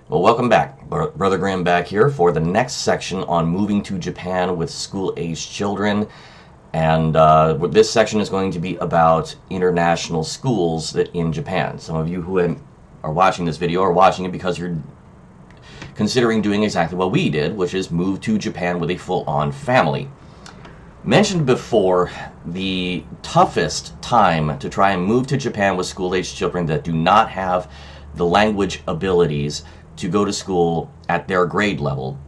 Well, welcome back. Brother Graham back here for the next section on moving to Japan with school-aged children. And this section is going to be about international schools in Japan. Some of you who are watching this video are watching it because you're considering doing exactly what we did, which is move to Japan with a full-on family. Mentioned before, the toughest time to try and move to Japan with school-aged children that do not have the language abilities to go to school at their grade level.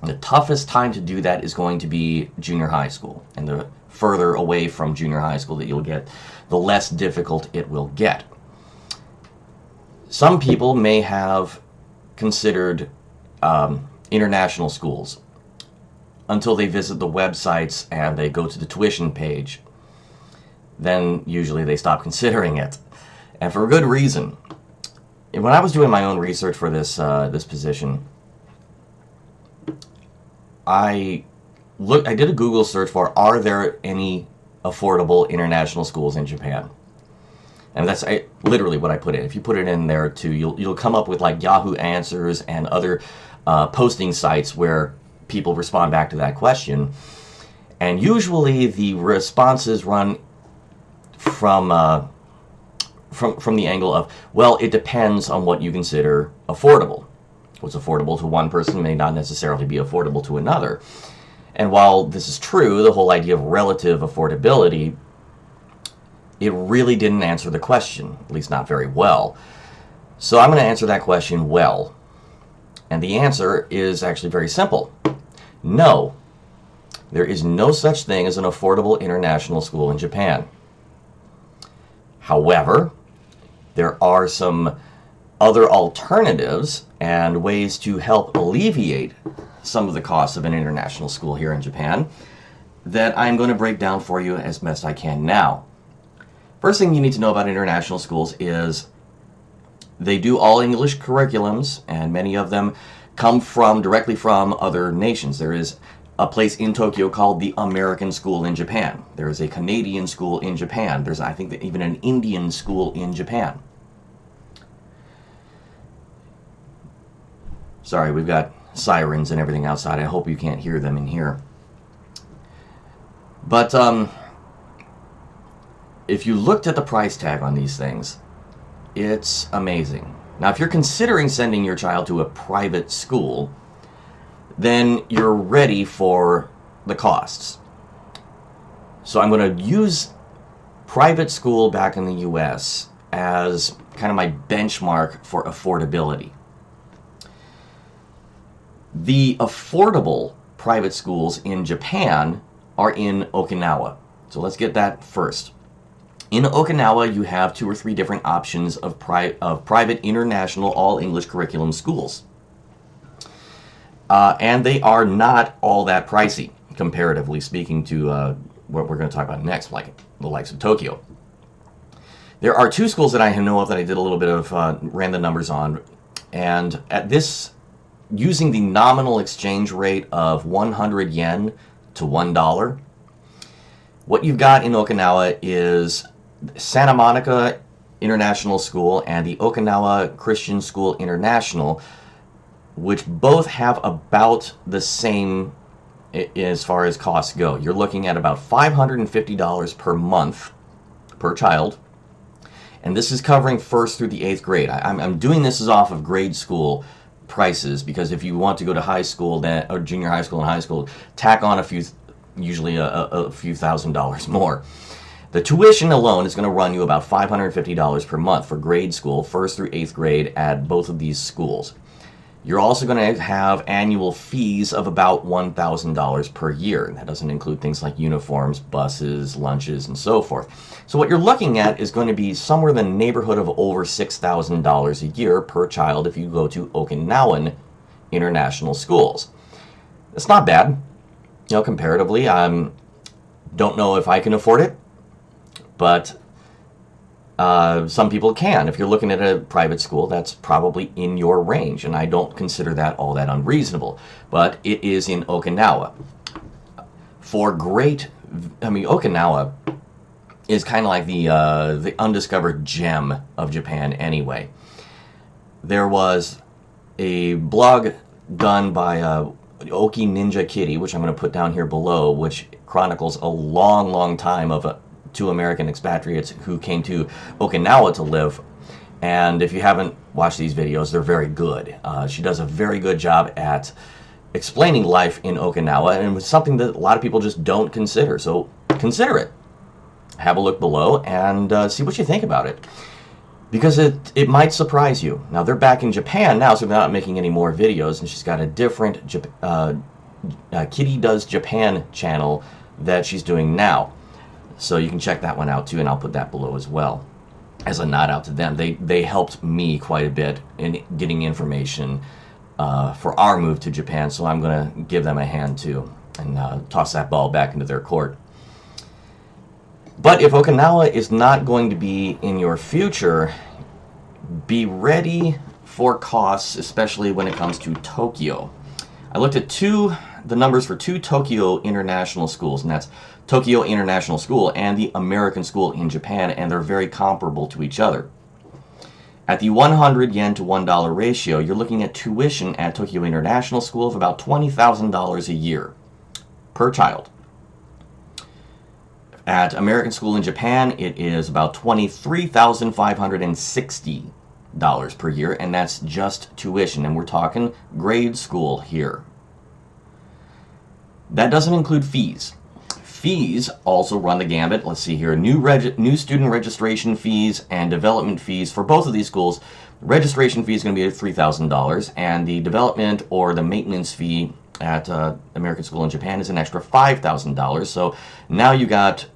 The toughest time to do that is going to be junior high school. And the further away from junior high school that you'll get, the less difficult it will get. Some people may have considered international schools until they visit the websites and they go to the tuition page. Then usually they stop considering it. And for a good reason. When I was doing my own research for this position, I did a Google search for, are there any affordable international schools in Japan? And that's literally what I put in. If you put it in there too, you'll come up with like Yahoo Answers and other posting sites where people respond back to that question. And usually the responses run from the angle of, well, it depends on what you consider affordable. What's affordable to one person may not necessarily be affordable to another. And while this is true, the whole idea of relative affordability, it really didn't answer the question, at least not very well. So I'm going to answer that question well. And the answer is actually very simple. No, there is no such thing as an affordable international school in Japan. However, there are some other alternatives and ways to help alleviate some of the costs of an international school here in Japan that I'm going to break down for you as best I can now. First thing you need to know about international schools is they do all English curriculums, and many of them come directly from other nations. There is a place in Tokyo called the American School in Japan. There is a Canadian school in Japan. There's, I think, even an Indian school in Japan. Sorry, we've got sirens and everything outside. I hope you can't hear them in here. But if you looked at the price tag on these things, it's amazing. Now, if you're considering sending your child to a private school, then you're ready for the costs. So I'm going to use private school back in the US as kind of my benchmark for affordability. The affordable private schools in Japan are in Okinawa. So let's get that first. In Okinawa, you have 2 or 3 different options of private international all-English curriculum schools. And they are not all that pricey, comparatively speaking to what we're going to talk about next, like the likes of Tokyo. There are 2 schools that I know of that I did a little bit of ran the numbers on, and at this, using the nominal exchange rate of 100 yen to $1, what you've got in Okinawa is Santa Monica International School and the Okinawa Christian School International, which both have about the same as far as costs go. You're looking at about $550 per month per child, and this is covering 1st through the 8th grade. I'm doing this as off of grade school prices, because if you want to go to high school, then, or junior high school and high school, tack on usually a few $1,000s more. The tuition alone is going to run you about $550 per month for grade school, 1st through 8th grade at both of these schools. You're also going to have annual fees of about $1,000 per year. And that doesn't include things like uniforms, buses, lunches, and so forth. So what you're looking at is going to be somewhere in the neighborhood of over $6,000 a year per child if you go to Okinawan international schools. It's not bad, comparatively. I don't know if I can afford it, but some people can. If you're looking at a private school, that's probably in your range, and I don't consider that all that unreasonable. But it is in Okinawa. Okinawa is kind of like the undiscovered gem of Japan anyway. There was a blog done by Oki Ninja Kitty, which I'm going to put down here below, which chronicles a long time of two American expatriates who came to Okinawa to live. And if you haven't watched these videos, they're very good. She does a very good job at explaining life in Okinawa, and it's something that a lot of people just don't consider. So consider it. Have a look below and see what you think about it, because it might surprise you. Now, they're back in Japan now, so they're not making any more videos, and she's got a different Kitty Does Japan channel that she's doing now. So you can check that one out too, and I'll put that below as well as a nod out to them. They helped me quite a bit in getting information for our move to Japan, so I'm going to give them a hand too and toss that ball back into their court. But if Okinawa is not going to be in your future, be ready for costs, especially when it comes to Tokyo. I looked at the numbers for two Tokyo international schools, and that's Tokyo International School and the American School in Japan, and they're very comparable to each other. At the 100 yen to $1 ratio, you're looking at tuition at Tokyo International School of about $20,000 a year per child. At American School in Japan, it is about $23,560 per year, and that's just tuition, and we're talking grade school here. That doesn't include fees. Fees also run the gambit. Let's see here. New student registration fees and development fees for both of these schools. Registration fee is going to be at $3,000, and the development or the maintenance fee at American School in Japan is an extra $5,000. So now you got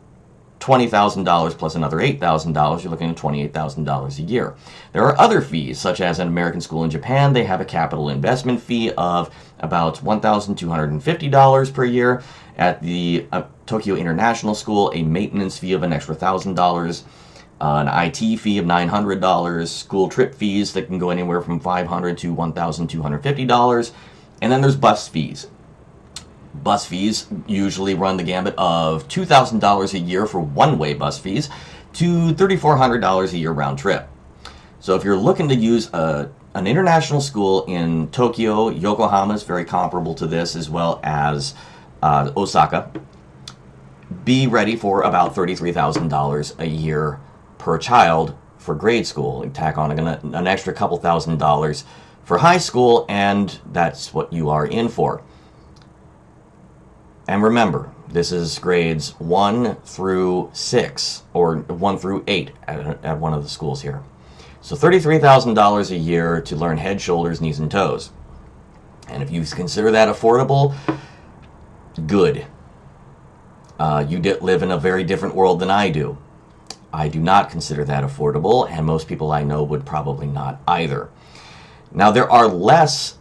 $20,000 plus another $8,000. You're looking at $28,000 a year. There are other fees, such as an American School in Japan. They have a capital investment fee of about $1,250 per year. At the Tokyo International School, a maintenance fee of an extra $1,000, an IT fee of $900, school trip fees that can go anywhere from $500 to $1,250, and then there's bus fees. Bus fees usually run the gambit of $2,000 a year for one-way bus fees to $3,400 a year round trip. So if you're looking to use an international school in Tokyo, Yokohama is very comparable to this, as well as Osaka, be ready for about $33,000 a year per child for grade school. And tack on an extra couple $1,000s for high school, and that's what you are in for. And remember, this is grades 1 through 6, or 1 through 8 at one of the schools here. So $33,000 a year to learn head, shoulders, knees, and toes. And if you consider that affordable, good. You live in a very different world than I do. I do not consider that affordable, and most people I know would probably not either. Now, there are less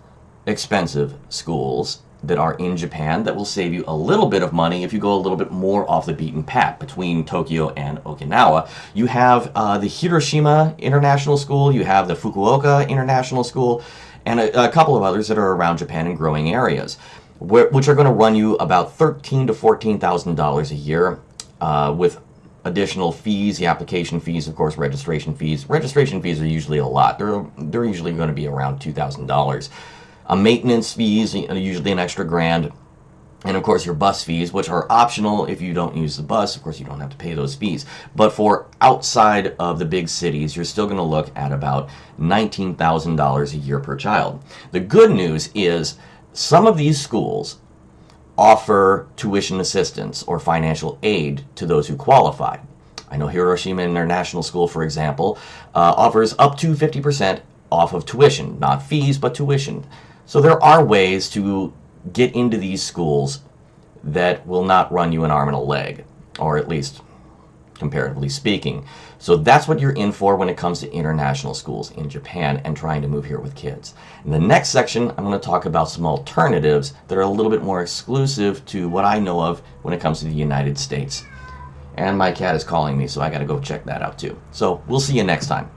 expensive schools that are in Japan that will save you a little bit of money if you go a little bit more off the beaten path between Tokyo and Okinawa. You have the Hiroshima International School, you have the Fukuoka International School, and a couple of others that are around Japan in growing areas, which are going to run you about $13,000 to $14,000 a year with additional fees, the application fees, of course, registration fees. Registration fees are usually a lot. They're usually going to be around $2,000. Maintenance fees, usually an extra $1,000. And of course your bus fees, which are optional if you don't use the bus. Of course you don't have to pay those fees. But for outside of the big cities, you're still going to look at about $19,000 a year per child. The good news is some of these schools offer tuition assistance or financial aid to those who qualify. I know Hiroshima International School, for example, offers up to 50% off of tuition, not fees, but tuition. So there are ways to get into these schools that will not run you an arm and a leg, or at least comparatively speaking. So that's what you're in for when it comes to international schools in Japan and trying to move here with kids. In the next section, I'm going to talk about some alternatives that are a little bit more exclusive to what I know of when it comes to the United States. And my cat is calling me, so I got to go check that out too. So we'll see you next time.